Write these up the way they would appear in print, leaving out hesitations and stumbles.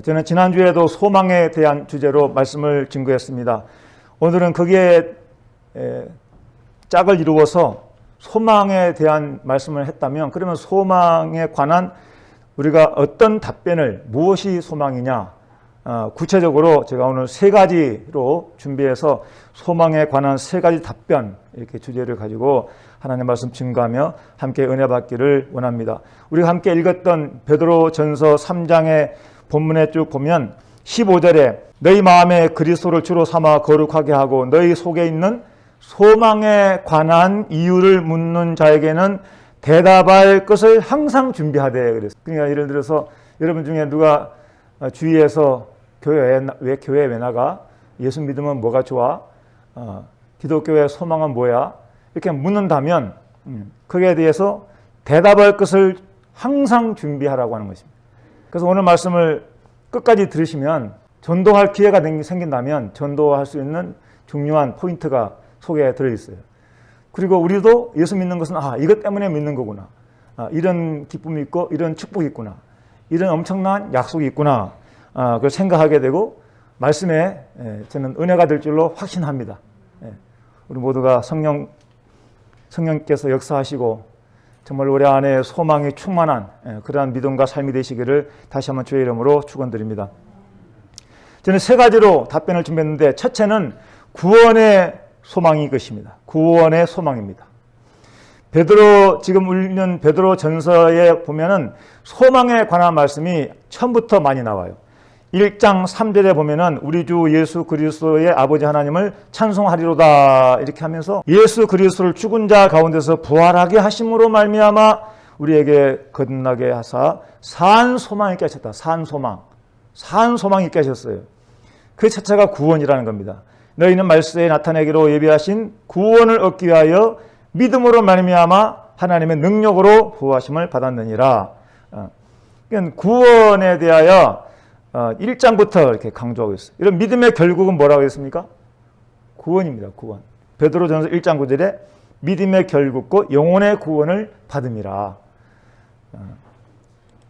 저는 지난주에도 소망에 대한 주제로 말씀을 증거했습니다. 오늘은 거기에 짝을 이루어서 소망에 대한 말씀을 했다면, 그러면 소망에 관한 우리가 어떤 답변을, 무엇이 소망이냐, 구체적으로 제가 오늘 세 가지로 준비해서 소망에 관한 세 가지 답변, 이렇게 주제를 가지고 하나님의 말씀 증거하며 함께 은혜 받기를 원합니다. 우리가 함께 읽었던 베드로전서 3장의 본문에 쭉 보면 15절에 너희 마음에 그리스도를 주로 삼아 거룩하게 하고 너희 속에 있는 소망에 관한 이유를 묻는 자에게는 대답할 것을 항상 준비하되 그랬어요. 그러니까 예를 들어서 여러분 중에 누가 주위에서 교회에 왜 나가? 예수 믿으면 뭐가 좋아? 기독교의 소망은 뭐야? 이렇게 묻는다면 거기에 대해서 대답할 것을 항상 준비하라고 하는 것입니다. 그래서 오늘 말씀을 끝까지 들으시면 전도할 기회가 생긴다면 전도할 수 있는 중요한 포인트가 속에 들어있어요. 그리고 우리도 예수 믿는 것은 이것 때문에 믿는 거구나. 이런 기쁨이 있고 이런 축복이 있구나. 이런 엄청난 약속이 있구나. 그걸 생각하게 되고 말씀에 저는 은혜가 될 줄로 확신합니다. 우리 모두가 성령께서 역사하시고 정말 우리 안에 소망이 충만한 그러한 믿음과 삶이 되시기를 다시 한번 주의 이름으로 축원드립니다. 저는 세 가지로 답변을 준비했는데, 첫째는 구원의 소망이 것입니다. 구원의 소망입니다. 지금 읽는 베드로 전서에 보면은 소망에 관한 말씀이 처음부터 많이 나와요. 1장 3절에 보면은 우리 주 예수 그리스도의 아버지 하나님을 찬송하리로다 이렇게 하면서 예수 그리스도를 죽은 자 가운데서 부활하게 하심으로 말미암아 우리에게 거듭나게 하사 산 소망 있게 하셨다. 산 소망 있게 하셨어요. 그 자체가 구원이라는 겁니다. 너희는 말세에 나타내기로 예비하신 구원을 얻기 위하여 믿음으로 말미암아 하나님의 능력으로 부활하심을 받았느니라. 그러니까 구원에 대하여 1장부터 이렇게 강조하고 있어요. 이런 믿음의 결국은 뭐라고 했습니까? 구원입니다. 구원. 베드로전서 1장 9절에 믿음의 결국고 영혼의 구원을 받음이라.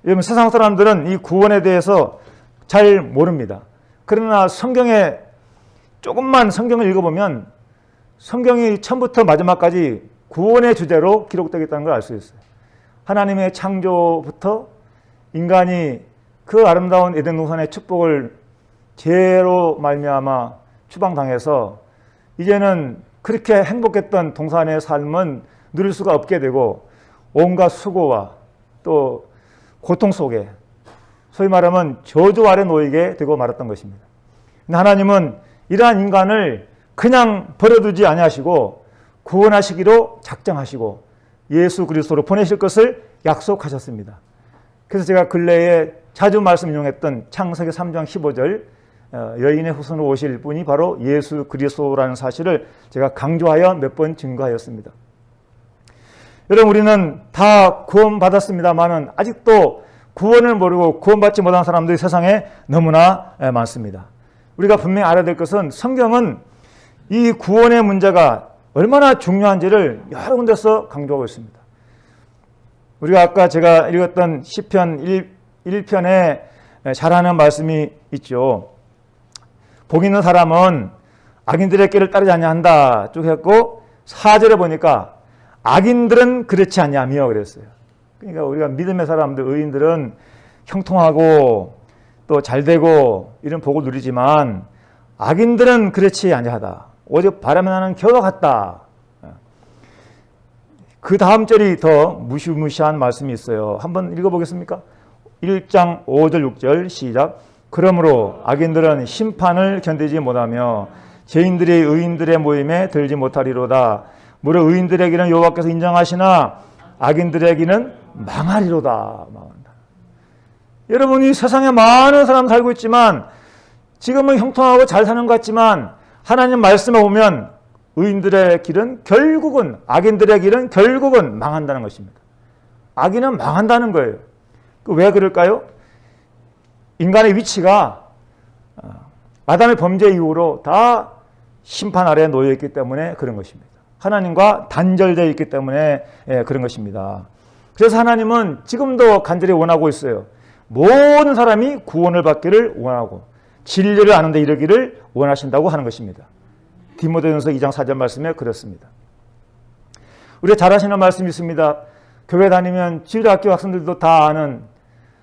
여러분, 세상 사람들은 이 구원에 대해서 잘 모릅니다. 그러나 성경에 조금만 성경을 읽어보면 성경이 처음부터 마지막까지 구원의 주제로 기록되어 있다는 걸 알 수 있어요. 하나님의 창조부터 인간이 그 아름다운 에덴 동산의 축복을 죄로 말미암아 추방당해서 이제는 그렇게 행복했던 동산의 삶은 누릴 수가 없게 되고 온갖 수고와 또 고통 속에 소위 말하면 저주 아래 놓이게 되고 말았던 것입니다. 근데 하나님은 이러한 인간을 그냥 버려두지 아니하시고 구원하시기로 작정하시고 예수 그리스도로 보내실 것을 약속하셨습니다. 그래서 제가 근래에 자주 말씀 인용했던 창세기 3장 15절 여인의 후손으로 오실 분이 바로 예수 그리스도라는 사실을 제가 강조하여 몇 번 증거하였습니다. 여러분, 우리는 다 구원받았습니다만은 아직도 구원을 모르고 구원받지 못한 사람들이 세상에 너무나 많습니다. 우리가 분명히 알아야 될 것은 성경은 이 구원의 문제가 얼마나 중요한지를 여러 군데서 강조하고 있습니다. 우리가 아까 제가 읽었던 시편 1편에 잘하는 말씀이 있죠. 복 있는 사람은 악인들의 길을 따르지 아니한다 쭉 했고 4절에 보니까 악인들은 그렇지 아니하며 그랬어요. 그러니까 우리가 믿음의 사람들, 의인들은 형통하고 또 잘되고 이런 복을 누리지만 악인들은 그렇지 아니하다. 오직 바람에 나는 겨와 같다. 그 다음 절이 더 무시무시한 말씀이 있어요. 한번 읽어보겠습니까? 1장 5절 6절 시작. 그러므로 악인들은 심판을 견디지 못하며 죄인들이 의인들의 모임에 들지 못하리로다. 무릇 의인들에게는 여호와께서 인정하시나 악인들에게는 망하리로다. 망한다. 여러분이 세상에 많은 사람 살고 있지만 지금은 형통하고 잘 사는 것 같지만 하나님 말씀에 보면 의인들의 길은 결국은 악인들의 길은 결국은 망한다는 것입니다. 악인은 망한다는 거예요. 왜 그럴까요? 인간의 위치가 아담의 범죄 이후로 다 심판 아래에 놓여 있기 때문에 그런 것입니다. 하나님과 단절되어 있기 때문에 그런 것입니다. 그래서 하나님은 지금도 간절히 원하고 있어요. 모든 사람이 구원을 받기를 원하고 진리를 아는 데 이르기를 원하신다고 하는 것입니다. 디모데전서 2장 4절 말씀에 그렇습니다. 우리가 잘 아시는 말씀이 있습니다. 교회 다니면 주일학교 학생들도 다 아는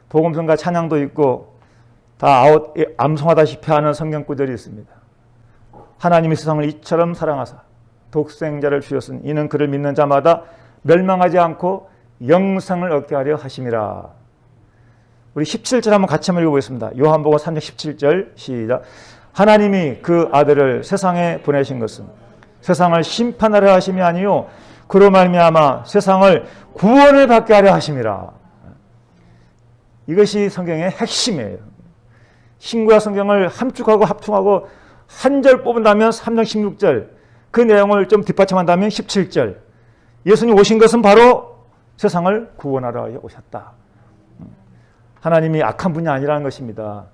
복음성가 찬양도 있고 다 암송하다시피 하는 성경 구절이 있습니다. 하나님이 세상을 이처럼 사랑하사 독생자를 주셨으니 이는 그를 믿는 자마다 멸망하지 않고 영생을 얻게 하려 하심이라. 우리 17절 한번 같이 한번 읽어보겠습니다. 요한복음 3장 17절 시작. 하나님이 그 아들을 세상에 보내신 것은 세상을 심판하려 하심이 아니요 그로 말미암아 세상을 구원을 받게 하려 하심이라. 이것이 성경의 핵심이에요. 신구약 성경을 함축하고 합충하고 한 절 뽑은다면 3장 16절, 그 내용을 좀 뒷받침한다면 17절. 예수님 오신 것은 바로 세상을 구원하러 오셨다. 하나님이 악한 분이 아니라는 것입니다.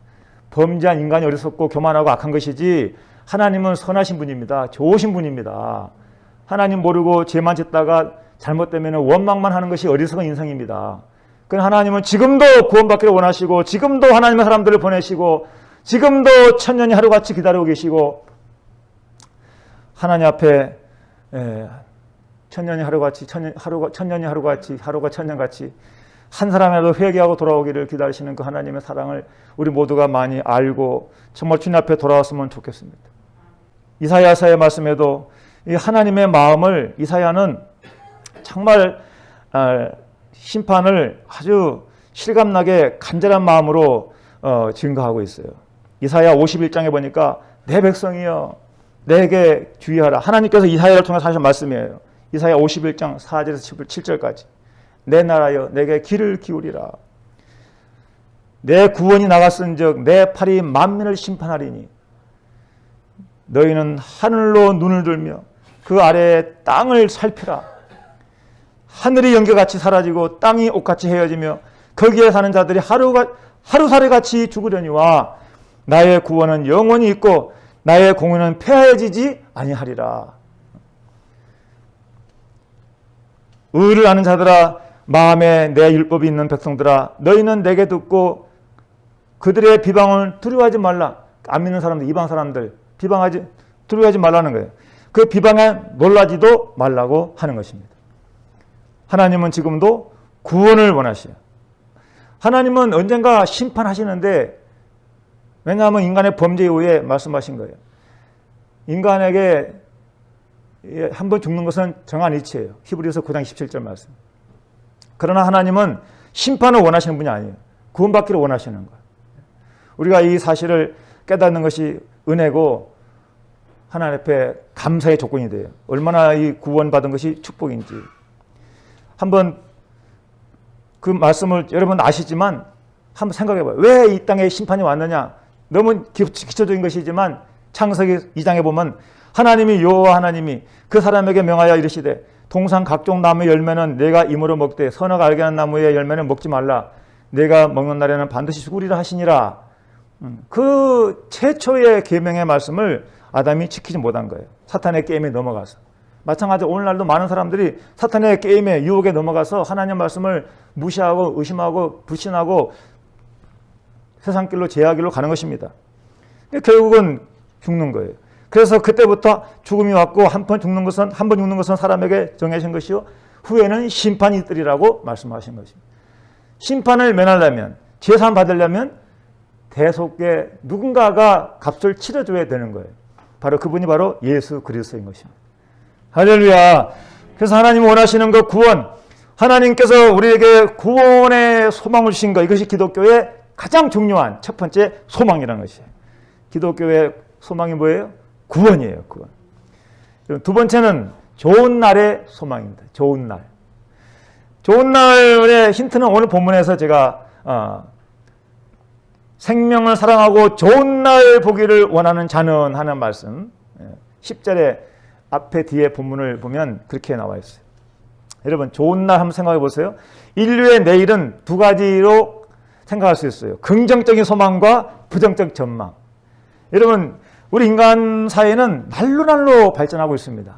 범죄한 인간이 어리석고 교만하고 악한 것이지 하나님은 선하신 분입니다. 좋으신 분입니다. 하나님 모르고 죄만 짓다가 잘못되면 원망만 하는 것이 어리석은 인생입니다. 그러나 하나님은 지금도 구원받기를 원하시고 지금도 하나님의 사람들을 보내시고 지금도 천년이 하루같이 기다리고 계시고 하나님 앞에 천년이 하루같이 천년이 하루같이 하루가 천년같이 한 사람이라도 회개하고 돌아오기를 기다리시는 그 하나님의 사랑을 우리 모두가 많이 알고 정말 주님 앞에 돌아왔으면 좋겠습니다. 이사야서의 말씀에도 이 하나님의 마음을 이사야는 정말 심판을 아주 실감나게 간절한 마음으로 증거하고 있어요. 이사야 51장에 보니까 내 백성이여 내게 주의하라. 하나님께서 이사야를 통해서 하신 말씀이에요. 이사야 51장 4절에서 7절까지 내 나라여 내게 귀를 기울이라. 내 구원이 나갔은즉 내 팔이 만민을 심판하리니 너희는 하늘로 눈을 들며 그 아래의 땅을 살피라. 하늘이 연기같이 사라지고 땅이 옷같이 헤어지며 거기에 사는 자들이 하루살이같이 죽으려니와 나의 구원은 영원히 있고 나의 공의는 폐하여지지 아니하리라. 의를 아는 자들아 마음에 내 율법이 있는 백성들아 너희는 내게 듣고 그들의 비방을 두려워하지 말라. 안 믿는 사람들, 이방 사람들 두려워하지 말라는 거예요. 그 비방에 놀라지도 말라고 하는 것입니다. 하나님은 지금도 구원을 원하셔요. 하나님은 언젠가 심판하시는데 왜냐하면 인간의 범죄 이후에 말씀하신 거예요. 인간에게 한 번 죽는 것은 정한 이치예요. 히브리서 9장 17절 말씀. 그러나 하나님은 심판을 원하시는 분이 아니에요. 구원받기를 원하시는 거예요. 우리가 이 사실을 깨닫는 것이 은혜고 하나님 앞에 감사의 조건이 돼요. 얼마나 이 구원받은 것이 축복인지. 한번 그 말씀을 여러분 아시지만 한번 생각해 봐요. 왜 이 땅에 심판이 왔느냐? 너무 기초적인 것이지만 창세기 2장에 보면 하나님이 여호와 하나님이 그 사람에게 명하여 이르시되 동산 각종 나무의 열매는 내가 임으로 먹되 선악을 알게 하는 나무의 열매는 먹지 말라. 내가 먹는 날에는 반드시 죽으리라 하시니라. 그 최초의 계명의 말씀을 아담이 지키지 못한 거예요. 사탄의 게임에 넘어가서. 마찬가지로 오늘날도 많은 사람들이 사탄의 게임에 유혹에 넘어가서 하나님의 말씀을 무시하고 의심하고 불신하고 세상길로 제약길로 가는 것입니다. 결국은 죽는 거예요. 그래서 그때부터 죽음이 왔고 한 번 죽는 것은 사람에게 정해진 것이요 후에는 심판이 있으리라고 말씀하신 것입니다. 심판을 면하려면 제산 받으려면 대속에 누군가가 값을 치러줘야 되는 거예요. 바로 그분이 바로 예수 그리스도인 것입니다. 할렐루야. 그래서 하나님이 원하시는 그 구원, 하나님께서 우리에게 구원의 소망을 주신 것, 이것이 기독교의 가장 중요한 첫 번째 소망이라는 것이에요. 기독교의 소망이 뭐예요? 구원이에요. 구원. 두 번째는 좋은 날의 소망입니다. 좋은 날. 좋은 날의 힌트는 오늘 본문에서 제가 생명을 사랑하고 좋은 날 보기를 원하는 자는 하는 말씀 10절에 앞에 뒤에 본문을 보면 그렇게 나와 있어요. 여러분 좋은 날 한번 생각해 보세요. 인류의 내일은 두 가지로 생각할 수 있어요. 긍정적인 소망과 부정적 전망. 여러분 우리 인간 사회는 날로 발전하고 있습니다.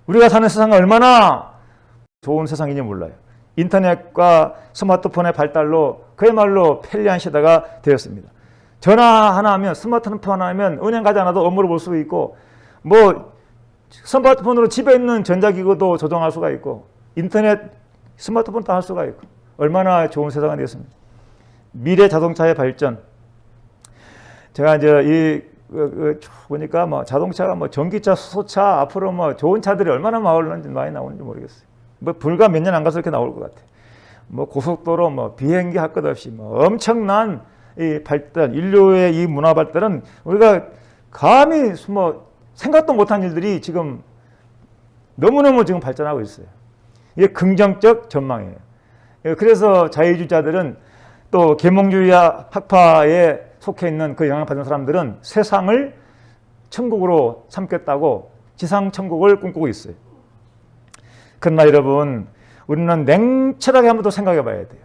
우리가 사는 세상은 얼마나 좋은 세상인지 몰라요. 인터넷과 스마트폰의 발달로 그야말로 편리한 시대가 되었습니다. 전화 하나 하면, 스마트폰 하나 하면 은행 가지 않아도 업무를 볼 수 있고, 뭐 스마트폰으로 집에 있는 전자기구도 조정할 수가 있고, 인터넷, 스마트폰도 할 수가 있고, 얼마나 좋은 세상이 되었습니다. 미래 자동차의 발전. 제가 이제 보니까 뭐 자동차가 뭐 전기차, 수소차, 앞으로 뭐 좋은 차들이 얼마나 많이 나오는지 모르겠어요. 뭐 불과 몇 년 안 가서 이렇게 나올 것 같아요. 뭐 고속도로, 뭐 비행기 할 것 없이 뭐 엄청난 이 발달, 인류의 이 문화 발달은 우리가 감히 뭐 생각도 못한 일들이 지금 너무너무 지금 발전하고 있어요. 이게 긍정적 전망이에요. 그래서 자유주의자들은 또 계몽주의 학파에 속해 있는 그 영향받은 사람들은 세상을 천국으로 삼겠다고 지상 천국을 꿈꾸고 있어요. 그러나 여러분, 우리는 냉철하게 한번 더 생각해 봐야 돼요.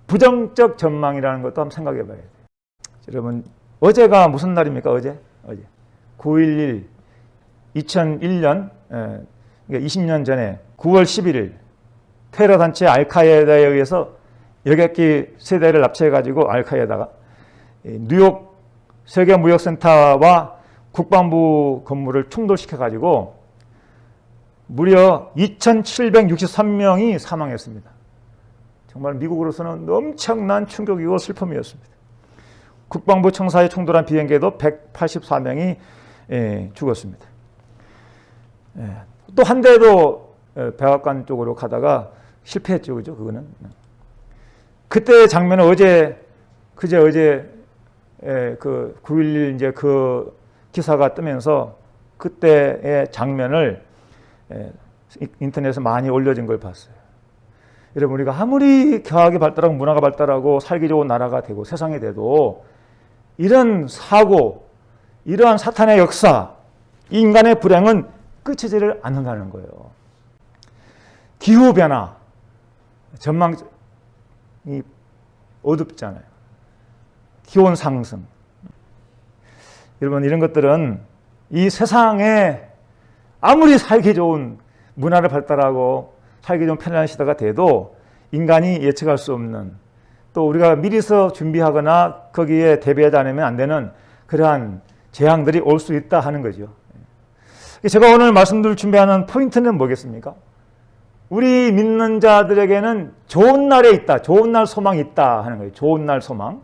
부정적 전망이라는 것도 한번 생각해 봐야 돼요. 여러분, 어제가 무슨 날입니까? 어제 9.11 2001년 20년 전에 9월 11일 테러 단체 알카에다에 의해서 여객기 세대를 납치해가지고 알카에다가 뉴욕 세계무역센터와 국방부 건물을 충돌시켜가지고 무려 2,763명이 사망했습니다. 정말 미국으로서는 엄청난 충격이고 슬픔이었습니다. 국방부 청사에 충돌한 비행기에도 184명이 죽었습니다. 또 한 대도 백악관 쪽으로 가다가 실패했죠, 그죠? 그거는. 그때 장면은 어제 그 9.11 이제 그 기사가 뜨면서 그때의 장면을 인터넷에 많이 올려진 걸 봤어요. 여러분, 우리가 아무리 과학이 발달하고 문화가 발달하고 살기 좋은 나라가 되고 세상이 돼도 이런 사고, 이러한 사탄의 역사, 인간의 불행은 끝이지를 않는다는 거예요. 기후변화, 전망이 어둡잖아요. 기온 상승. 여러분, 이런 것들은 이 세상에 아무리 살기 좋은 문화를 발달하고 살기 좋은 편안한 시대가 돼도 인간이 예측할 수 없는, 또 우리가 미리서 준비하거나 거기에 대비하지 않으면 안 되는 그러한 재앙들이 올 수 있다 하는 거죠. 제가 오늘 말씀드릴 준비하는 포인트는 뭐겠습니까? 우리 믿는 자들에게는 좋은 날에 있다, 좋은 날 소망이 있다 하는 거예요. 좋은 날 소망.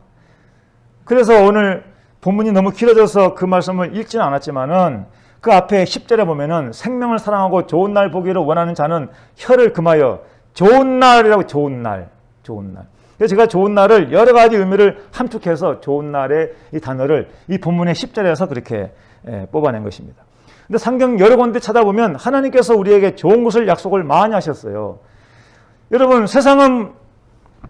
그래서 오늘 본문이 너무 길어져서 그 말씀을 읽지는 않았지만은 그 앞에 10절에 보면은 생명을 사랑하고 좋은 날 보기를 원하는 자는 혀를 금하여 좋은 날이라고, 좋은 날, 좋은 날. 그래서 제가 좋은 날을 여러 가지 의미를 함축해서 좋은 날의 이 단어를 이 본문의 10절에서 그렇게 뽑아낸 것입니다. 근데 성경 여러 군데 찾아보면 하나님께서 우리에게 좋은 것을 약속을 많이 하셨어요. 여러분, 세상은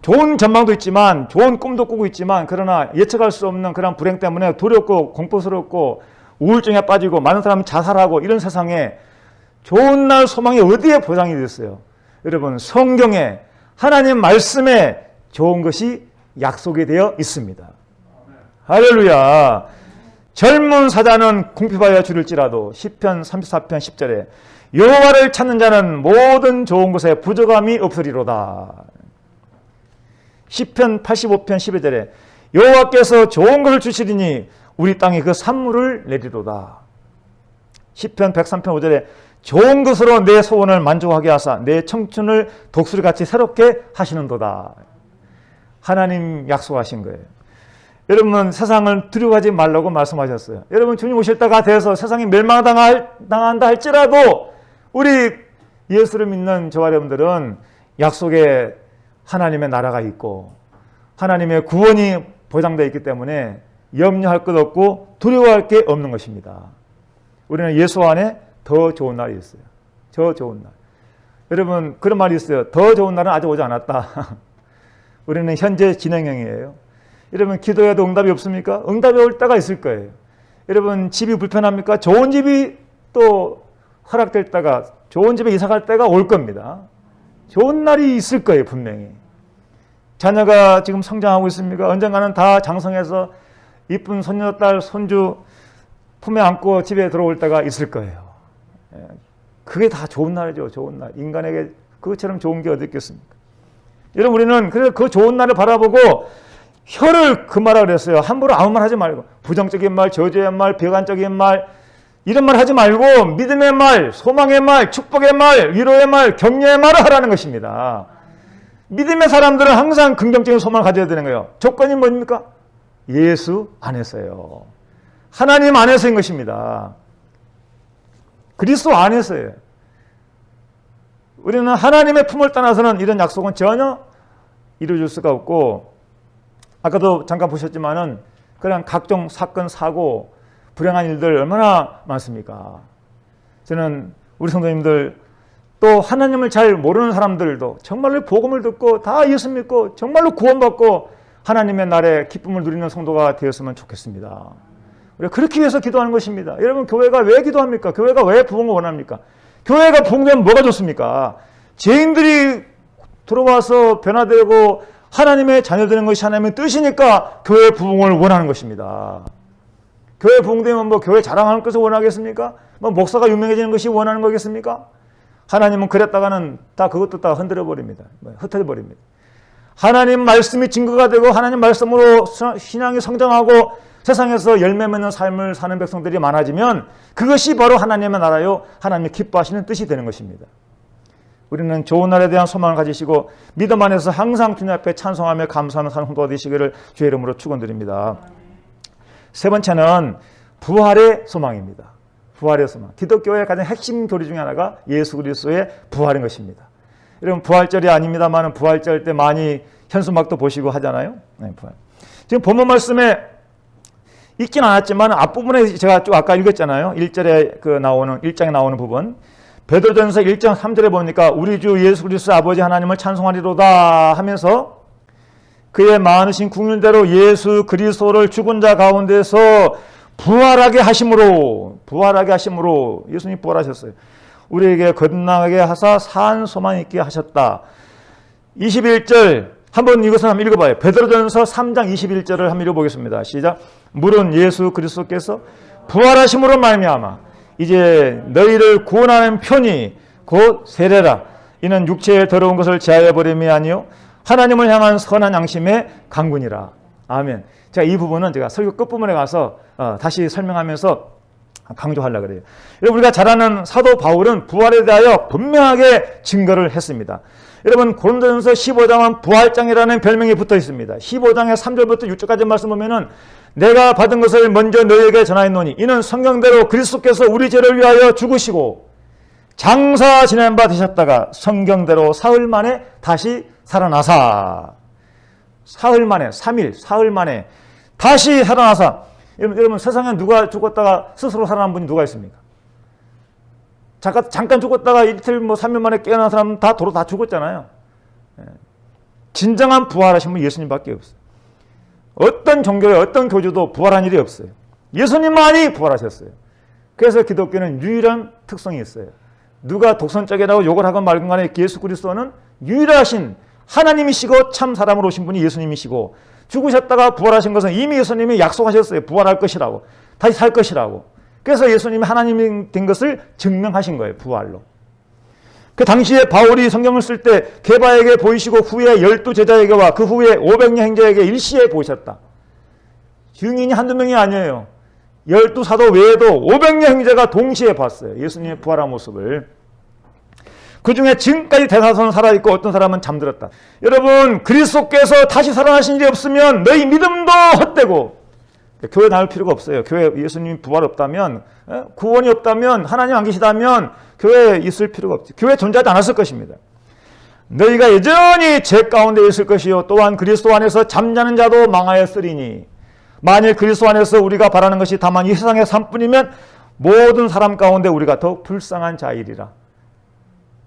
좋은 전망도 있지만 좋은 꿈도 꾸고 있지만 그러나 예측할 수 없는 그런 불행 때문에 두렵고 공포스럽고 우울증에 빠지고 많은 사람이 자살하고 이런 세상에 좋은 날 소망이 어디에 보장이 됐어요? 여러분, 성경에 하나님 말씀에 좋은 것이 약속이 되어 있습니다. 할렐루야. 젊은 사자는 궁핍하여 줄일지라도 시편 34편 10절에 여호와를 찾는 자는 모든 좋은 것에 부족함이 없으리로다. 시편 85편 12절에 여호와께서 좋은 것을 주시리니 우리 땅에 그 산물을 내리로다. 시편 103편 5절에 좋은 것으로 내 소원을 만족하게 하사 내 청춘을 독수리같이 새롭게 하시는도다. 하나님 약속하신 거예요. 여러분, 세상을 두려워하지 말라고 말씀하셨어요. 여러분, 주님 오실 때가 돼서 세상이 멸망당한다 할지라도 우리 예수를 믿는 저와 여러분들은 약속에 하나님의 나라가 있고 하나님의 구원이 보장되어 있기 때문에 염려할 것 없고 두려워할 게 없는 것입니다. 우리는 예수 안에 더 좋은 날이 있어요. 더 좋은 날. 여러분, 그런 말이 있어요. 더 좋은 날은 아직 오지 않았다. 우리는 현재 진행형이에요. 여러분, 기도해도 응답이 없습니까? 응답이 올 때가 있을 거예요. 여러분, 집이 불편합니까? 좋은 집이 또 허락될 때가, 좋은 집에 이사 갈 때가 올 겁니다. 좋은 날이 있을 거예요, 분명히. 자녀가 지금 성장하고 있습니까? 언젠가는 다 장성해서 이쁜 손녀딸, 손주 품에 안고 집에 들어올 때가 있을 거예요. 그게 다 좋은 날이죠, 좋은 날. 인간에게 그것처럼 좋은 게 어디 있겠습니까? 여러분, 우리는 그래서 그 좋은 날을 바라보고 혀를 금하라 그랬어요. 함부로 아무 말 하지 말고, 부정적인 말, 저주의 말, 비관적인 말, 이런 말 하지 말고 믿음의 말, 소망의 말, 축복의 말, 위로의 말, 격려의 말을 하라는 것입니다. 믿음의 사람들은 항상 긍정적인 소망을 가져야 되는 거예요. 조건이 뭡니까? 예수 안에서요. 하나님 안에서인 것입니다. 그리스도 안에서예요. 우리는 하나님의 품을 떠나서는 이런 약속은 전혀 이루어질 수가 없고, 아까도 잠깐 보셨지만은 그냥 각종 사건, 사고, 불행한 일들 얼마나 많습니까? 저는 우리 성도님들, 또 하나님을 잘 모르는 사람들도 정말로 복음을 듣고 다 예수 믿고 정말로 구원받고 하나님의 날에 기쁨을 누리는 성도가 되었으면 좋겠습니다. 우리가 그렇게 위해서 기도하는 것입니다. 여러분, 교회가 왜 기도합니까? 교회가 왜 부흥을 원합니까? 교회가 부흥되면 뭐가 좋습니까? 죄인들이 들어와서 변화되고 하나님의 자녀 되는 것이 하나님의 뜻이니까 교회 부흥을 원하는 것입니다. 교회 부흥되면 뭐 교회 자랑하는 것을 원하겠습니까? 뭐 목사가 유명해지는 것이 원하는 거겠습니까? 하나님은 그랬다가는 다 그것도 다 흔들어 버립니다. 흩어져 버립니다. 하나님 말씀이 증거가 되고 하나님 말씀으로 신앙이 성장하고 세상에서 열매 맺는 삶을 사는 백성들이 많아지면 그것이 바로 하나님의 나라요, 하나님이 기뻐하시는 뜻이 되는 것입니다. 우리는 좋은 날에 대한 소망을 가지시고 믿음 안에서 항상 주님 앞에 찬송하며 감사하며 사는 성도가 되시기를 주의 이름으로 축원드립니다. 세 번째는 부활의 소망입니다. 부활의 소망. 기독교의 가장 핵심 교리 중에 하나가 예수 그리스도의 부활인 것입니다. 여러분, 부활절이 아닙니다만 부활절 때 많이 현수막도 보시고 하잖아요. 네, 부활. 지금 본문 말씀에 읽진 않았지만 앞부분에 제가 쭉 아까 읽었잖아요. 1절에 나오는 1장에 나오는 부분. 베드로전서 1장 3절에 보니까 우리 주 예수 그리스도 아버지 하나님을 찬송하리로다 하면서 그의 많으신 국률대로 예수 그리스도를 죽은 자 가운데서 부활하게 하심으로 예수님이 부활하셨어요. 우리에게 거듭나게 하사 산 소망 있게 하셨다. 21절 한번 이것을 한번 읽어봐요. 베드로전서 3장 21절을 한번 읽어보겠습니다. 시작. 물은 예수 그리스도께서 부활하심으로 말미암아 이제 너희를 구원하는 편이 곧 세례라. 이는 육체의 더러운 것을 제하여 버림이 아니요 하나님을 향한 선한 양심의 강군이라. 아멘. 제가 이 부분은 제가 설교 끝부분에 가서 다시 설명하면서 강조하려고 그래요. 여러분, 우리가 잘 아는 사도 바울은 부활에 대하여 분명하게 증거를 했습니다. 여러분, 고린도전서 15장은 부활장이라는 별명이 붙어 있습니다. 15장의 3절부터 6절까지 말씀 보면은 내가 받은 것을 먼저 너희에게 전하였노니 이는 성경대로 그리스도께서 우리 죄를 위하여 죽으시고 장사 지낸 바 되셨다가 성경대로 사흘 만에 다시 살아나사. 사흘 만에, 3일, 사흘 만에 다시 살아나사. 여러분, 세상에 누가 죽었다가 스스로 살아난 분이 누가 있습니까? 잠깐 죽었다가 이틀 3일 만에 깨어난 사람은 다 도로 다 죽었잖아요. 진정한 부활하신 분 예수님밖에 없어요. 어떤 종교에 어떤 교주도 부활한 일이 없어요. 예수님만이 부활하셨어요. 그래서 기독교는 유일한 특성이 있어요. 누가 독선적이라고 욕을 하건 말건 간에 예수 그리스도는 유일하신 하나님이시고 참 사람으로 오신 분이 예수님이시고 죽으셨다가 부활하신 것은 이미 예수님이 약속하셨어요. 부활할 것이라고. 다시 살 것이라고. 그래서 예수님이 하나님이 된 것을 증명하신 거예요. 부활로. 그 당시에 바울이 성경을 쓸 때 게바에게 보이시고 후에 12제자에게와 그 후에 500여 행자에게 일시에 보이셨다. 증인이 한두 명이 아니에요. 12사도 외에도 500여 행자가 동시에 봤어요. 예수님의 부활한 모습을. 그 중에 지금까지 대다수는 살아있고 어떤 사람은 잠들었다. 여러분, 그리스도께서 다시 살아나신 일이 없으면 너희 믿음도 헛되고, 교회 나올 필요가 없어요. 교회 예수님 부활 없다면, 구원이 없다면, 하나님 안 계시다면 교회에 있을 필요가 없죠. 교회 존재하지 않았을 것입니다. 너희가 여전히 죄 가운데 있을 것이요 또한 그리스도 안에서 잠자는 자도 망하였으리니 만일 그리스도 안에서 우리가 바라는 것이 다만 이 세상의 삶뿐이면 모든 사람 가운데 우리가 더욱 불쌍한 자이리라.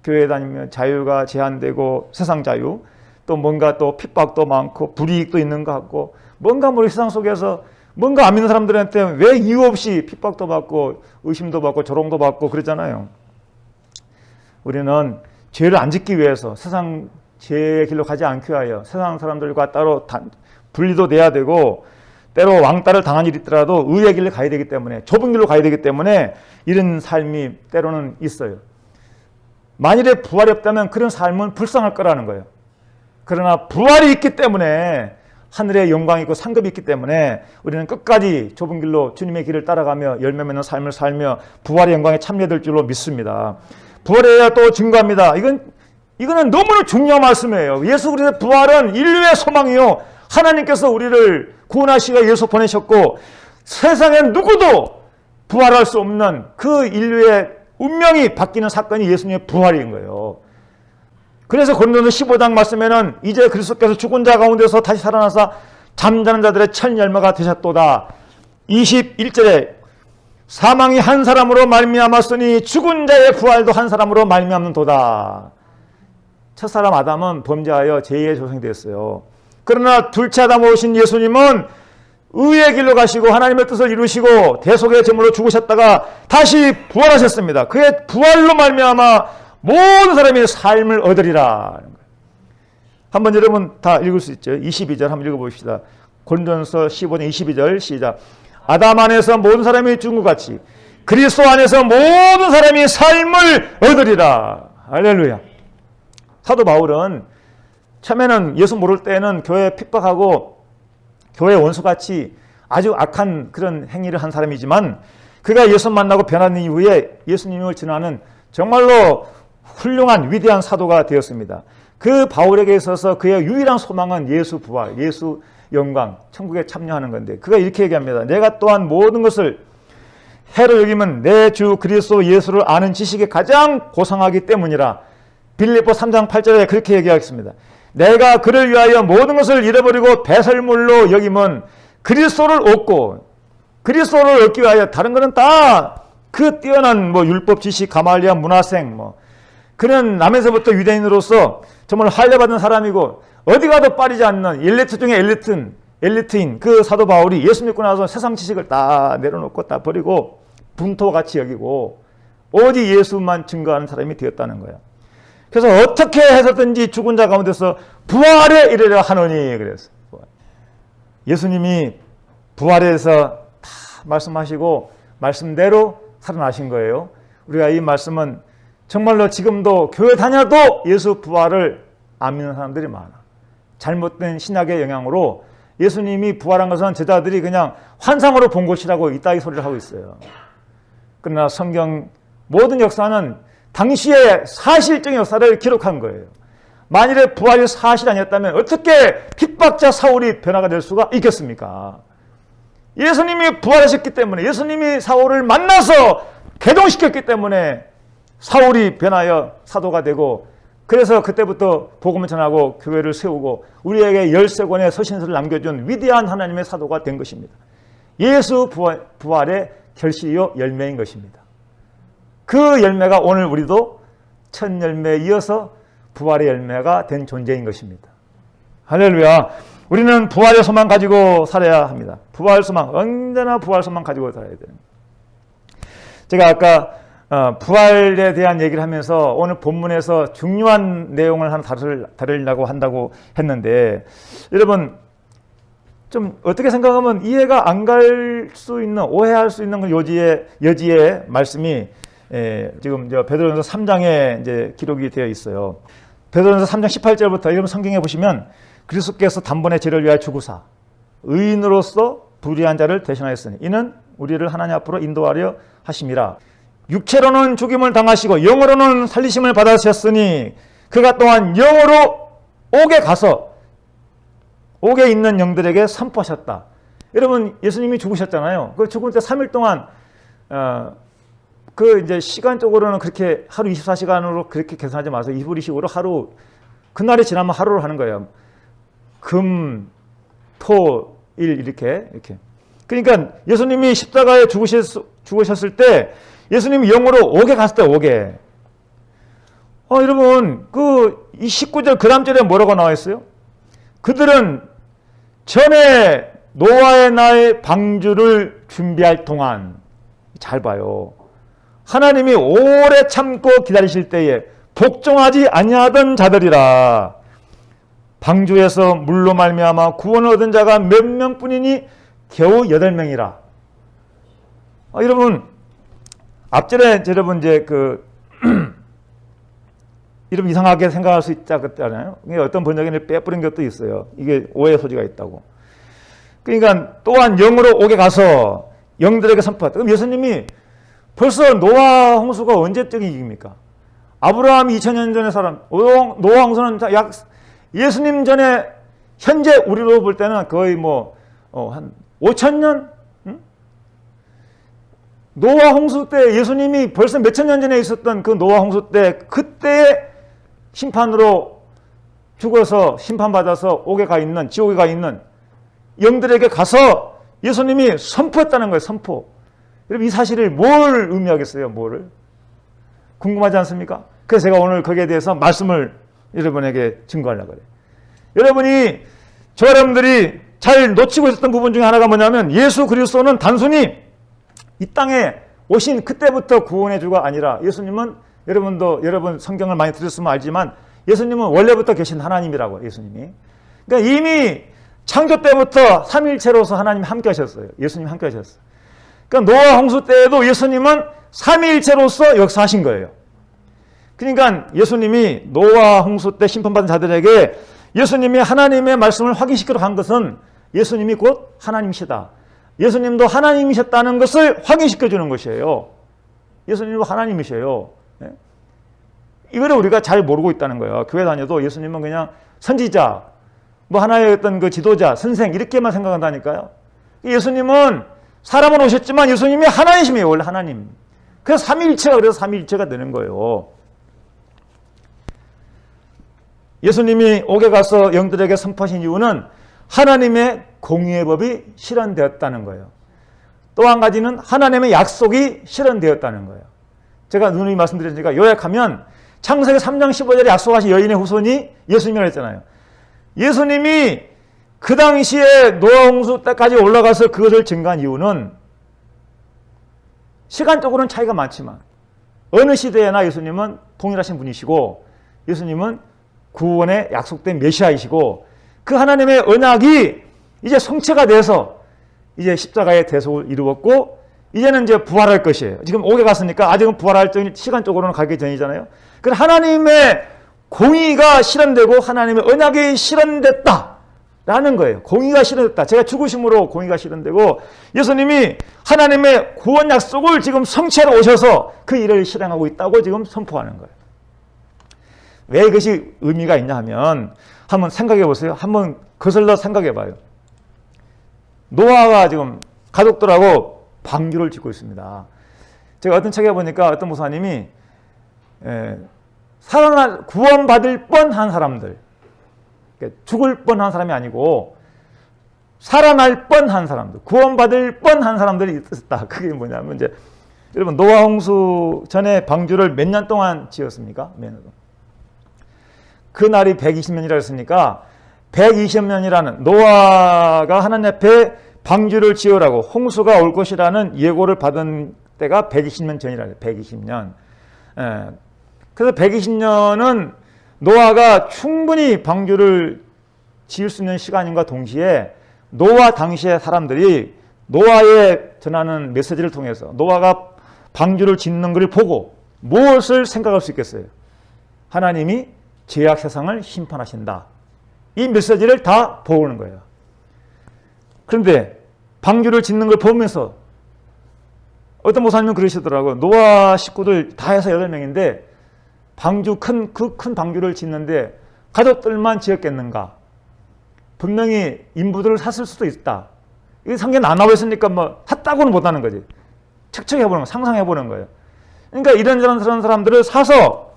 교회 다니면 자유가 제한되고 세상 자유, 또 뭔가 또 핍박도 많고 불이익도 있는 것 같고 뭔가 우리 세상 속에서 뭔가 안 믿는 사람들한테 왜 이유 없이 핍박도 받고 의심도 받고 조롱도 받고 그러잖아요. 우리는 죄를 안 짓기 위해서 세상 죄의 길로 가지 않기 위하여 세상 사람들과 따로 분리도 돼야 되고 때로 왕따를 당한 일이 있더라도 의의 길로 가야 되기 때문에 좁은 길로 가야 되기 때문에 이런 삶이 때로는 있어요. 만일에 부활이 없다면 그런 삶은 불쌍할 거라는 거예요. 그러나 부활이 있기 때문에 하늘의 영광이 있고 상급이 있기 때문에 우리는 끝까지 좁은 길로 주님의 길을 따라가며 열매 맺는 삶을 살며 부활의 영광에 참여될 줄로 믿습니다. 부활해야 또 증거합니다. 이거는 너무나 중요한 말씀이에요. 예수 그리스도의 부활은 인류의 소망이요. 하나님께서 우리를 구원하시고 예수 보내셨고 세상에 누구도 부활할 수 없는 그 인류의 운명이 바뀌는 사건이 예수님의 부활인 거예요. 그래서 고린도서 15장 말씀에는 이제 그리스도께서 죽은 자 가운데서 다시 살아나사 잠자는 자들의 첫 열매가 되셨도다. 21절에 사망이 한 사람으로 말미암았으니 죽은 자의 부활도 한 사람으로 말미암는도다. 첫사람 아담은 범죄하여 죄의 조상이 되었어요. 그러나 둘째 아담으로 오신 예수님은 의의 길로 가시고 하나님의 뜻을 이루시고 대속의 제물로 죽으셨다가 다시 부활하셨습니다. 그의 부활로 말미암아 모든 사람이 삶을 얻으리라. 한번 여러분 다 읽을 수 있죠. 22절 한번 읽어봅시다. 고린도전서 15장 22절 시작. 아담 안에서 모든 사람이 죽은 것 같이 그리스도 안에서 모든 사람이 삶을 얻으리라. 할렐루야. 사도 바울은 처음에는 예수 모를 때는 교회 핍박하고 교회 원수같이 아주 악한 그런 행위를 한 사람이지만 그가 예수 만나고 변한 이후에 예수님을 전하는 정말로 훌륭한 위대한 사도가 되었습니다. 그 바울에게 있어서 그의 유일한 소망은 예수 부활, 예수 영광, 천국에 참여하는 건데 그가 이렇게 얘기합니다. 내가 또한 모든 것을 해로 여기면 내 주 그리스도 예수를 아는 지식이 가장 고상하기 때문이라. 빌립보 3장 8절에 그렇게 얘기하겠습니다. 내가 그를 위하여 모든 것을 잃어버리고 배설물로 여기면 그리스도를 얻고 그리스도를 얻기 위하여 다른 것은 다 그 뛰어난 율법 지식, 가말리아 문화생 그는 남에서부터 유대인으로서 정말 할례받은 사람이고 어디 가도 빠지지 않는 엘리트 중에 엘리트인 그 사도 바울이 예수 믿고 나서 세상 지식을 다 내려놓고 다 버리고 분토같이 여기고 오직 예수만 증거하는 사람이 되었다는 거예요. 그래서 어떻게 해서든지 죽은 자 가운데서 부활에 이르려 하노니 그랬어요. 예수님이 부활에서 다 말씀하시고 말씀대로 살아나신 거예요. 우리가 이 말씀은 정말로 지금도 교회 다녀도 예수 부활을 안 믿는 사람들이 많아. 잘못된 신학의 영향으로 예수님이 부활한 것은 제자들이 그냥 환상으로 본 것이라고 이따위 소리를 하고 있어요. 그러나 성경 모든 역사는 당시의 사실적인 역사를 기록한 거예요. 만일에 부활이 사실 아니었다면 어떻게 핍박자 사울이 변화가 될 수가 있겠습니까? 예수님이 부활하셨기 때문에 예수님이 사울을 만나서 개동시켰기 때문에 사울이 변하여 사도가 되고 그래서 그때부터 복음을 전하고 교회를 세우고 우리에게 13권의 서신서를 남겨준 위대한 하나님의 사도가 된 것입니다. 예수 부활의 결실이요 열매인 것입니다. 그 열매가 오늘 우리도 첫 열매에 이어서 부활의 열매가 된 존재인 것입니다. 할렐루야. 우리는 부활의 소망 가지고 살아야 합니다. 부활 소망, 언제나 부활 소망 가지고 살아야 돼요. 제가 아까 부활에 대한 얘기를 하면서 오늘 본문에서 중요한 내용을 하나 다루려고 한다고 했는데 여러분 좀 어떻게 생각하면 이해가 안 갈 수 있는 오해할 수 있는 그 여지의 말씀이 지금 베드로전서 3장에 이제 기록이 되어 있어요. 베드로전서 3장 18절부터 여러분 성경에 보시면 그리스도께서 단번에 죄를 위하여 죽으사 의인으로서 불의한 자를 대신하였으니 이는 우리를 하나님 앞으로 인도하려 하심이라. 육체로는 죽임을 당하시고 영으로는 살리심을 받으셨으니 그가 또한 영으로 옥에 가서 옥에 있는 영들에게 선포하셨다. 여러분 예수님이 죽으셨잖아요. 그 죽을 때 3일 동안 그 이제 시간적으로는 그렇게 하루 24시간으로 그렇게 계산하지 마세요. 이불이식으로 하루 그날이 지나면 하루를 하는 거예요. 금, 토, 일 이렇게. 그러니까 예수님이 십자가에 죽으셨을 때 예수님이 영으로 옥에 갔을 때 옥에. 여러분 이 19절 그 다음 절에 뭐라고 나와 있어요? 그들은 전에 노아의 날 방주를 준비할 동안 잘 봐요. 하나님이 오래 참고 기다리실 때에 복종하지 아니하던 자들이라. 방주에서 물로 말미암아 구원을 얻은 자가 몇 명뿐이니 겨우 8명이라. 여러분 앞절에 여러분 이제 이름 이상하게 생각할 수 있잖아요. 어떤 번역에는 빼뿌린 것도 있어요. 이게 오해 소지가 있다고. 그러니까 또한 영으로 옥에 가서 영들에게 선포했다. 그럼 예수님이 벌써 노아 홍수가 언제적 얘기입니까? 아브라함 2000년 전의 사람, 노아 홍수는 약 예수님 전에 현재 우리로 볼 때는 거의 한 5000년? 응? 노아 홍수 때 예수님이 벌써 몇천 년 전에 있었던 그 노아 홍수 때 그때의 심판으로 죽어서 심판받아서 옥에 가 있는, 지옥에 가 있는 영들에게 가서 예수님이 선포했다는 거예요. 선포. 여러분 이 사실을 뭘 의미하겠어요? 뭐를? 궁금하지 않습니까? 그래서 제가 오늘 거기에 대해서 말씀을 여러분에게 증거하려고 그래요. 여러분이 저 여러분들이 잘 놓치고 있었던 부분 중에 하나가 뭐냐면 예수 그리스도는 단순히 이 땅에 오신 그때부터 구원의 주가 아니라 예수님은 여러분 성경을 많이 들었으면 알지만 예수님은 원래부터 계신 하나님이라고 예수님이. 그러니까 이미 창조 때부터 삼위일체로서 하나님이 함께 하셨어요. 예수님이 함께 하셨어요. 그러니까 노아 홍수 때에도 예수님은 삼위일체로서 역사하신 거예요. 그러니까 예수님이 노아 홍수 때 심판받은 자들에게 예수님이 하나님의 말씀을 확인시키러 간 것은 예수님이 곧 하나님이시다. 예수님도 하나님이셨다는 것을 확인시켜 주는 것이에요. 예수님도 하나님이셔요. 이거를 우리가 잘 모르고 있다는 거예요. 교회 다녀도 예수님은 그냥 선지자, 하나의 어떤 그 지도자, 선생 이렇게만 생각한다니까요. 예수님은 사람은 오셨지만 예수님이 하나님이에요. 원래 하나님. 그래서 삼위일체가 그래서 삼위일체가 되는 거예요. 예수님이 옥에 가서 영들에게 선포하신 이유는 하나님의 공의의 법이 실현되었다는 거예요. 또 한 가지는 하나님의 약속이 실현되었다는 거예요. 제가 누누이 말씀드렸으니까 요약하면 창세기 3장 15절에 약속하신 여인의 후손이 예수님이라고 했잖아요. 예수님이 그 당시에 노아 홍수 때까지 올라가서 그것을 증거한 이유는 시간적으로는 차이가 많지만 어느 시대에나 예수님은 동일하신 분이시고 예수님은 구원의 약속된 메시아이시고 그 하나님의 언약이 이제 성취가 돼서 이제 십자가의 대속을 이루었고 이제는 이제 부활할 것이에요. 지금 옥에 갔으니까 아직은 부활할 시간적으로는 가기 전이잖아요. 그 하나님의 공의가 실현되고 하나님의 언약이 실현됐다라는 거예요. 공의가 실현됐다. 제가 죽으심으로 공의가 실현되고 예수님이 하나님의 구원 약속을 지금 성취하러 오셔서 그 일을 실행하고 있다고 지금 선포하는 거예요. 왜 이것이 의미가 있냐 하면 한번 생각해 보세요. 한번 거슬러 생각해 봐요. 노아가 지금 가족들하고 방주를 짓고 있습니다. 제가 어떤 책에 보니까 어떤 목사님이 구원받을 뻔한 사람들, 죽을 뻔한 사람이 아니고 살아날 뻔한 사람들, 구원받을 뻔한 사람들이 있었다. 그게 뭐냐면 이제 여러분 노아 홍수 전에 방주를 몇 년 동안 지었습니까? 몇 년 동안. 그 날이 120년이라 했으니까 120년이라는 노아가 하나님 앞에 방주를 지으라고 홍수가 올 것이라는 예고를 받은 때가 120년 전이라 해요. 120년. 그래서 120년은 노아가 충분히 방주를 지을 수 있는 시간인과 동시에 노아 당시의 사람들이 노아의 전하는 메시지를 통해서 노아가 방주를 짓는 것을 보고 무엇을 생각할 수 있겠어요? 하나님이 죄악 세상을 심판하신다. 이 메시지를 다 보는 거예요. 그런데 방주를 짓는 걸 보면서 어떤 목사님은 그러시더라고요. 노아 식구들 다 해서 8명인데 방주 그 큰 방주를 짓는데 가족들만 지었겠는가? 분명히 인부들을 샀을 수도 있다. 이게 성경에 안 나와 있으니까 샀다고는 못하는 거지. 측측해보는 거, 상상해보는 거예요. 그러니까 이런저런 사람들을 사서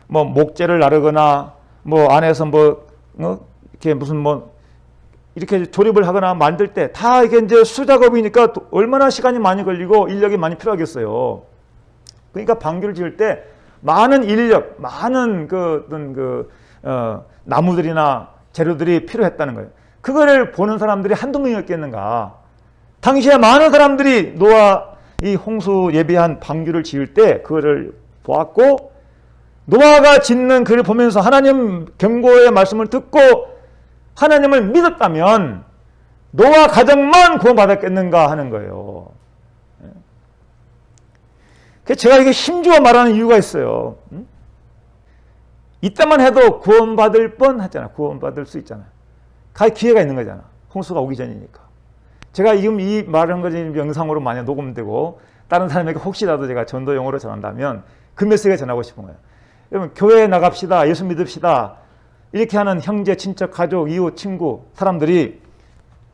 목재를 나르거나 안에서 이렇게 무슨 이렇게 조립을 하거나 만들 때 다 이게 이제 수작업이니까 얼마나 시간이 많이 걸리고 인력이 많이 필요하겠어요. 그러니까 방주를 지을 때 많은 인력, 많은 나무들이나 재료들이 필요했다는 거예요. 그거를 보는 사람들이 한두 명이었겠는가. 당시에 많은 사람들이 노아 이 홍수 예비한 방주를 지을 때 그거를 보았고 노아가 짓는 글을 보면서 하나님 경고의 말씀을 듣고 하나님을 믿었다면 노아 가정만 구원받았겠는가 하는 거예요. 제가 이게 힘주어 말하는 이유가 있어요. 이때만 해도 구원받을 뻔 했잖아. 구원받을 수 있잖아요. 갈 기회가 있는 거잖아. 홍수가 오기 전이니까. 제가 지금 이 말한 거 지금 영상으로 만약 녹음되고 다른 사람에게 혹시라도 제가 전도용어로 전한다면 그 메시지가 전하고 싶은 거예요. 여러분, 교회에 나갑시다. 예수 믿읍시다. 이렇게 하는 형제, 친척, 가족, 이웃, 친구, 사람들이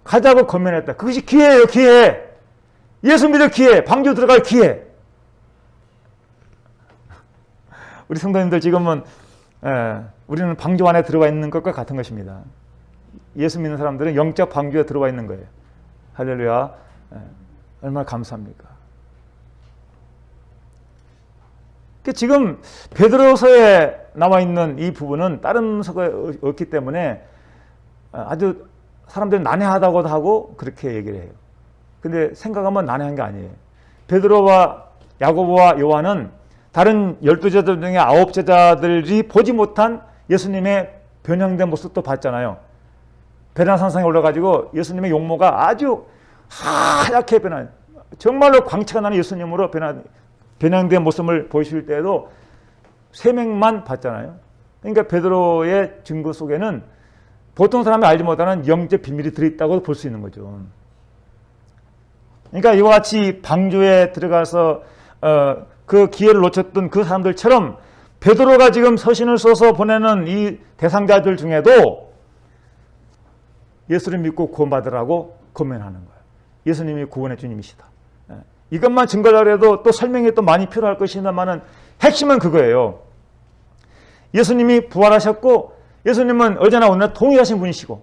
가자고 권면했다. 그것이 기회예요, 기회. 예수 믿을 기회, 방주 들어갈 기회. 우리 성도님들 지금은 우리는 방주 안에 들어와 있는 것과 같은 것입니다. 예수 믿는 사람들은 영적 방주에 들어와 있는 거예요. 할렐루야. 얼마나 감사합니까? 지금 베드로서에 나와 있는 이 부분은 다른 서가 없기 때문에 아주 사람들이 난해하다고도 하고 그렇게 얘기를 해요. 근데 생각하면 난해한 게 아니에요. 베드로와 야고보와 요한은 다른 12제자 중에 9제자들이 보지 못한 예수님의 변형된 모습도 봤잖아요. 베나산상에 올라가지고 예수님의 용모가 아주 하얗게 변한, 정말로 광채가 나는 예수님으로 변형된 모습을 보이실 때에도 3명만 봤잖아요. 그러니까 베드로의 증거 속에는 보통 사람이 알지 못하는 영적 비밀이 들어있다고 볼 수 있는 거죠. 그러니까 이와 같이 방주에 들어가서 그 기회를 놓쳤던 그 사람들처럼 베드로가 지금 서신을 써서 보내는 이 대상자들 중에도 예수를 믿고 구원받으라고 권면하는 거예요. 예수님이 구원의 주님이시다. 이것만 증거라고 해도 또 설명이 또 많이 필요할 것이지만은 핵심은 그거예요. 예수님이 부활하셨고 예수님은 어제나 오늘 동일하신 분이시고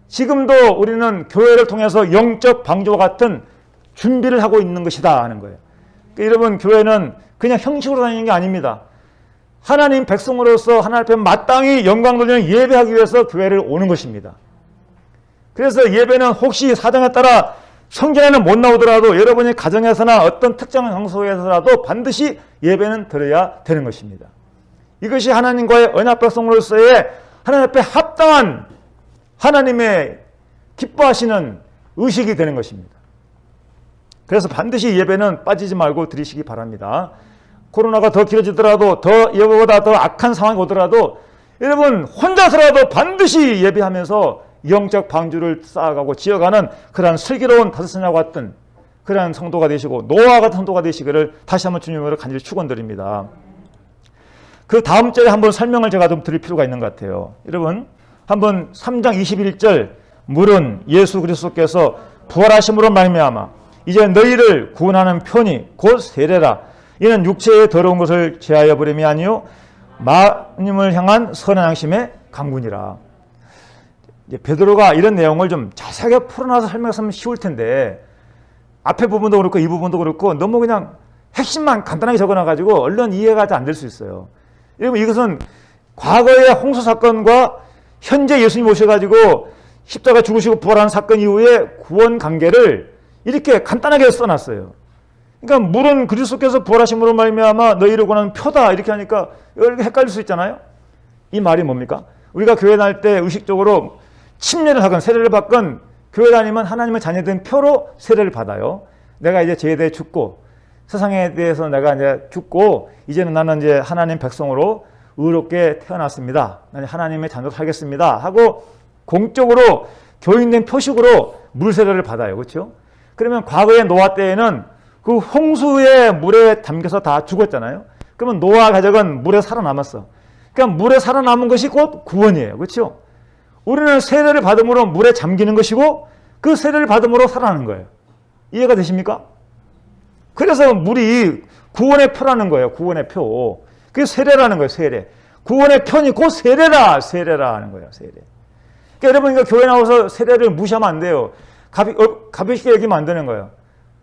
지금도 우리는 교회를 통해서 영적 방주와 같은 준비를 하고 있는 것이다 하는 거예요. 그러니까 여러분, 교회는 그냥 형식으로 다니는 게 아닙니다. 하나님 백성으로서 하나님 앞에 마땅히 영광 돌리는 예배하기 위해서 교회를 오는 것입니다. 그래서 예배는 혹시 사정에 따라 성전에는 못 나오더라도 여러분이 가정에서나 어떤 특정한 장소에서라도 반드시 예배는 드려야 되는 것입니다. 이것이 하나님과의 언약 백성으로서의 하나님 앞에 합당한 하나님의 기뻐하시는 의식이 되는 것입니다. 그래서 반드시 예배는 빠지지 말고 드리시기 바랍니다. 코로나가 더 길어지더라도 더 예보보다 더 악한 상황이 오더라도 여러분 혼자서라도 반드시 예배하면서 영적 방주를 쌓아가고 지어가는 그러한 슬기로운 다섯새냐와 같은 그러한 성도가 되시고 노아와 같은 성도가 되시기를 다시 한번 주님으로 간절히 축원드립니다. 그 다음 절에 한번 설명을 제가 좀 드릴 필요가 있는 것 같아요. 여러분 한번 3장 21절 물은 예수 그리스도께서 부활하심으로 말미암아 이제 너희를 구원하는 편이 곧 세례라. 이는 육체의 더러운 것을 제하여 버림이 아니요 마님을 향한 선한 양심의 강군이라. 베드로가 이런 내용을 좀 자세하게 풀어놔서 설명했으면 쉬울 텐데 앞에 부분도 그렇고 이 부분도 그렇고 너무 그냥 핵심만 간단하게 적어놔가지고 얼른 이해가 안 될 수 있어요. 여러분 이것은 과거의 홍수 사건과 현재 예수님 오셔가지고 십자가 죽으시고 부활한 사건 이후에 구원 관계를 이렇게 간단하게 써놨어요. 그러니까 물은 그리스도께서 부활하심으로 말미암아 너희를 구원하는 표다 이렇게 하니까 이렇게 헷갈릴 수 있잖아요. 이 말이 뭡니까? 우리가 교회 다닐 때 의식적으로 침례를 하건 세례를 받건 교회 다니면 하나님의 자녀된 표로 세례를 받아요. 내가 이제 죄에 대해 죽고 세상에 대해서 내가 이제 죽고 이제는 나는 이제 하나님 백성으로 의롭게 태어났습니다. 나는 하나님의 자녀로 살겠습니다. 하고 공적으로 교인된 표식으로 물 세례를 받아요. 그렇죠? 그러면 과거의 노아 때에는 그 홍수의 물에 담겨서 다 죽었잖아요. 그러면 노아 가족은 물에 살아남았어. 그러니까 물에 살아남은 것이 곧 구원이에요. 그렇죠? 우리는 세례를 받음으로 물에 잠기는 것이고 그 세례를 받음으로 살아나는 거예요. 이해가 되십니까? 그래서 물이 구원의 표라는 거예요. 구원의 표. 그게 세례라는 거예요. 세례. 구원의 편이 곧 세례라. 세례라 하는 거예요. 세례. 그러니까 여러분 이거 교회 나와서 세례를 무시하면 안 돼요. 가볍게 여기면 안 되는 거예요.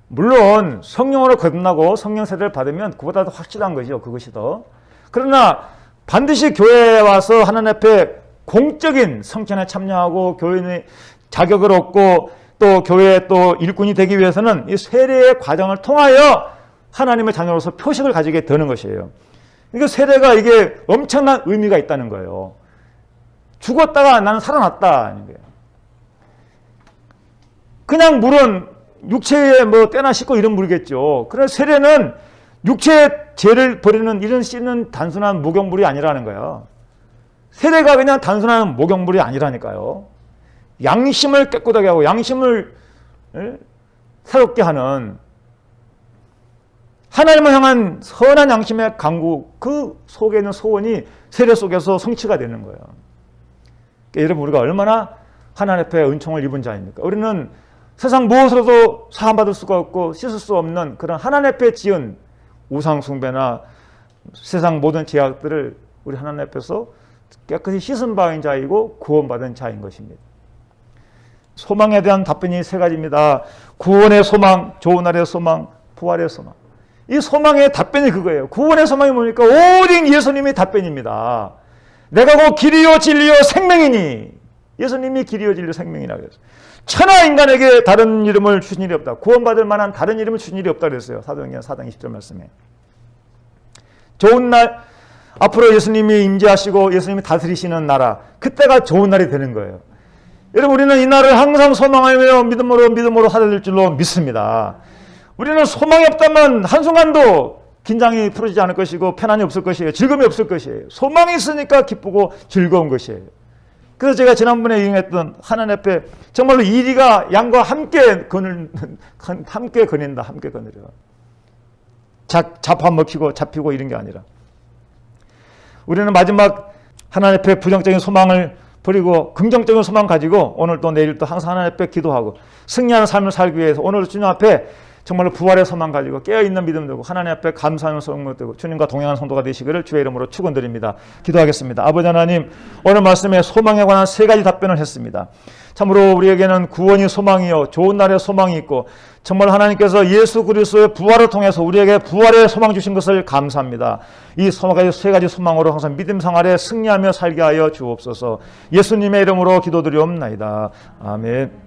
물론 성령으로 거듭나고 성령 세례를 받으면 그보다 더 확실한 거죠. 그것이 더. 그러나 반드시 교회에 와서 하나님 앞에 공적인 성찬에 참여하고 교인의 자격을 얻고 또 교회의 또 일꾼이 되기 위해서는 이 세례의 과정을 통하여 하나님의 자녀로서 표식을 가지게 되는 것이에요. 그러니까 세례가 이게 엄청난 의미가 있다는 거예요. 죽었다가 나는 살아났다 하는 거예요. 그냥 물은 육체에 뭐 때나 씻고 이런 물이겠죠. 그래서 세례는 육체의 죄를 버리는 이런 씻는 단순한 목욕물이 아니라는 거예요. 세례가 그냥 단순한 목욕물이 아니라니까요. 양심을 깨끗하게 하고 양심을 새롭게 하는 하나님을 향한 선한 양심의 강구, 그 속에 있는 소원이 세례 속에서 성취가 되는 거예요. 그러니까 여러분, 우리가 얼마나 하나님 앞에 은총을 입은 자입니까? 우리는 세상 무엇으로도 사함받을 수가 없고 씻을 수 없는 그런 하나님 앞에 지은 우상 숭배나 세상 모든 죄악들을 우리 하나님 앞에서 깨끗이 씻은 바인 자이고 구원받은 자인 것입니다. 소망에 대한 답변이 세 가지입니다. 구원의 소망, 좋은 날의 소망, 부활의 소망. 이 소망의 답변이 그거예요. 구원의 소망이 뭡니까? 오직 예수님이 답변입니다. 내가 곧 길이요 진리요 생명이니. 예수님이 길이요 진리요 생명이라고 그랬어요. 천하 인간에게 다른 이름을 주신 일이 없다. 구원받을 만한 다른 이름을 주신 일이 없다 그랬어요. 사도행전 4장 20절 말씀에. 좋은 날, 앞으로 예수님이 임재하시고 예수님이 다스리시는 나라, 그때가 좋은 날이 되는 거예요. 여러분, 우리는 이 날을 항상 소망하며 믿음으로 살아낼 줄로 믿습니다. 우리는 소망이 없다면 한순간도 긴장이 풀어지지 않을 것이고 편안이 없을 것이에요. 즐거움이 없을 것이에요. 소망이 있으니까 기쁘고 즐거운 것이에요. 그래서 제가 지난번에 인용했던 하나님 앞에 정말로 이리가 양과 함께 거닌다. 함께 거느려. 잡아먹히고 잡히고 이런 게 아니라. 우리는 마지막 하나님 앞에 부정적인 소망을 버리고 긍정적인 소망 가지고 오늘 또 내일 또 항상 하나님 앞에 기도하고 승리하는 삶을 살기 위해서 오늘 주님 앞에 정말로 부활의 소망 가지고 깨어있는 믿음 들고 하나님 앞에 감사하는 소망 들고 주님과 동행하는 성도가 되시기를 주의 이름으로 축원드립니다. 기도하겠습니다. 아버지 하나님, 오늘 말씀에 소망에 관한 세 가지 답변을 했습니다. 참으로 우리에게는 구원이 소망이요 좋은 날의 소망이 있고 정말 하나님께서 예수 그리스도의 부활을 통해서 우리에게 부활의 소망 주신 것을 감사합니다. 이 세 가지 소망으로 항상 믿음 생활에 승리하며 살게 하여 주옵소서. 예수님의 이름으로 기도드리옵나이다. 아멘.